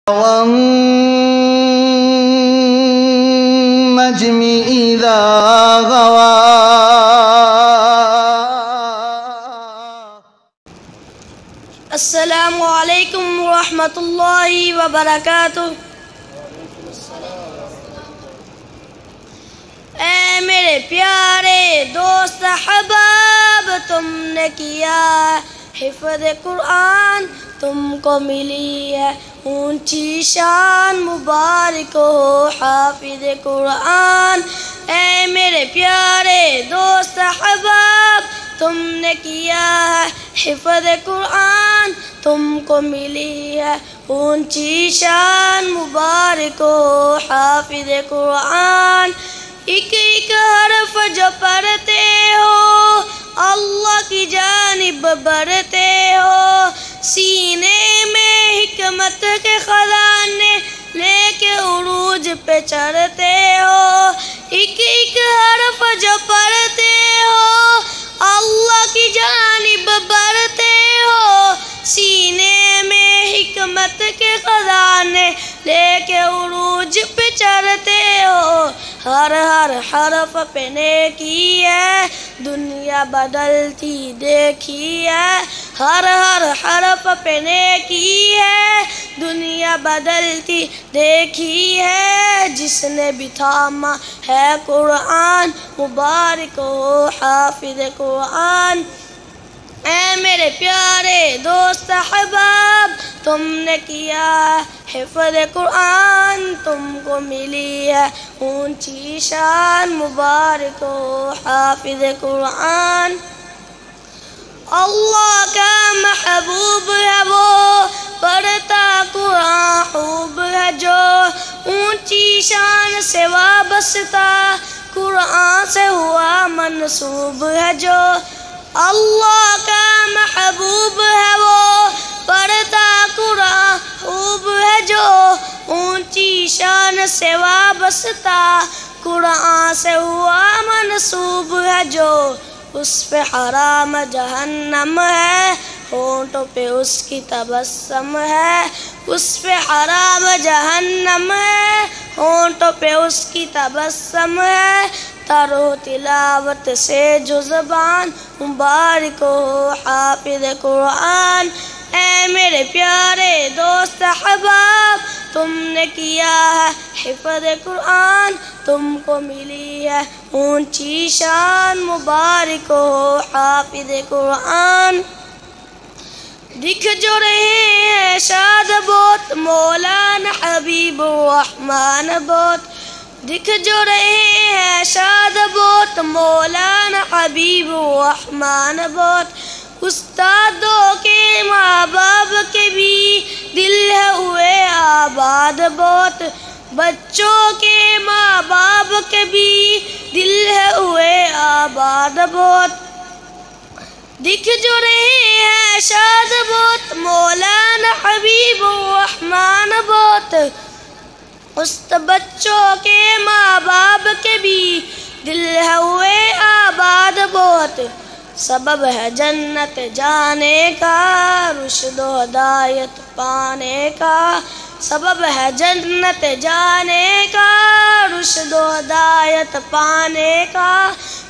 والنجم إذا غوى. السلام علیکم ورحمۃ اللہ وبرکاتہ. اے میرے پیارے دوست احباب، تم نے کیا حفظ قرآن، تم کو ملی ہے اونچی شان، مبارک ہو حافظ قرآن. اے میرے پیارے دوست احباب، تم نے کیا ہے حفظ قرآن، تم کو ملی ہے اونچی شان، مبارک ہو حافظ قرآن. ایک ایک حرف جو پڑھتے ہو اللہ کی جانب بڑھتے ہو، سینے میں حکمت کے خزانے لے کے عروج پہ چڑھتے ہو. ایک ایک حرف جو پڑھتے ہو اللہ کی جانب بڑھتے ہو، سینے میں حکمت کے خزانے لے کے عروج پہ چڑھتے ہو. ہر ہر حرف پہ نیکی ہے، دنیا بدلتی دیکھی ہے. ہر ہر حرف پہ نیکی ہے، دنیا بدلتی دیکھی ہے. جس نے بھی تھاما ہے قرآن، مبارک ہو حافظ قرآن. اے میرے پیارے دوست احباب، تم نے کیا حفظ قرآن، تم کو ملی ہے اونچی شان، مبارک ہو حافظ قرآن. اللہ کا محبوب ہے وہ، پڑھتا قرآن خوب ہے جو، اونچی شان سے وابستہ قرآن سے ہوا منسوب ہے جو. اللہ کا محبوب ہے وہ، پڑھتا قرآن خوب ہے جو، اونچی شان سے وابستہ قرآن سے ہوا منسوب ہے جو. اس پہ حرام جہنم ہے، ہونٹوں پہ اس کی تبسم ہے. اس پہ حرام جہنم ہے، ہونٹوں پہ اس کی تبسم ہے. ترو تلاوت سے جو زبان، مبارک ہو حافظ قرآن. اے میرے پیارے دوست احباب، تم نے کیا ہے حفظ قرآن، تم کو ملی ہے اونچی شان، مبارک ہو حافظ قرآن. دکھ جو رہے ہیں شاد بہت مولانا حبیب الرحمن بہت، دکھ جو رہے ہیں شاد بہت مولانا حبیب الرحمن بہت. استادوں کے ماں باپ کے بھی دل ہے ہوئے آباد بہت، بچوں کے ماں باپ کے بھی دل ہے ہوئے آباد بہت. دکھ جو رہے ہیں شاد بہت مولانا حبیب الرحمن بہت، اس بچوں کے ماں باپ کے بھی دل ہے ہوئے آباد بہت. سبب ہے جنت جانے کا، رشد و ہدایت پانے کا. سبب ہے جنت جانے کا، رشد و ہدایت پانے کا.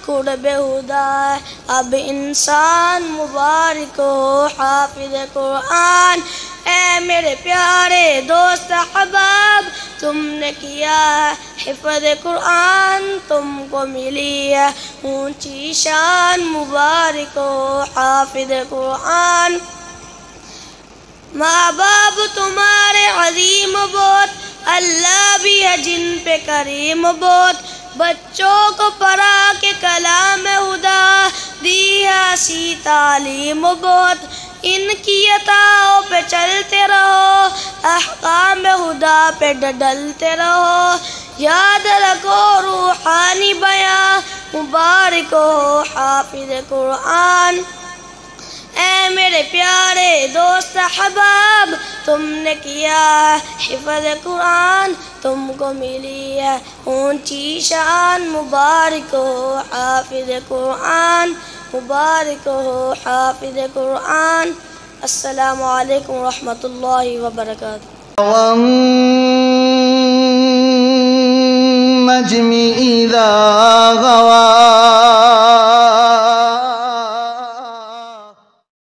قرب خدا ہے اب انسان، مبارک ہو حافظ قرآن. اے میرے پیارے دوست احباب، تم نے کیا ہے حفظ قرآن، تم کو ملی ہے اونچی شان، مبارک ہو حافظ قرآن. ماں باپ تمہارے عظیم بہت، اللہ بھی ہے جن پہ کریم بہت. بچوں کو پڑھا کے کلام خدا دی ہے سی تعلیم بہت. ان کی عطاؤں پہ چلتے رہو، احکام خدا پہ ڈلتے رہو. یاد رکھو روحانی بیان، مبارک ہو حافظ قرآن. اے میرے پیارے دوست احباب، تم نے کیا حفظ قرآن، تم کو ملی ہے اونچی شان، مبارک ہو حافظ قرآن، مبارک ہو حافظ قرآن. السلام علیکم ورحمۃ اللہ وبرکاتہ. والنجم إذا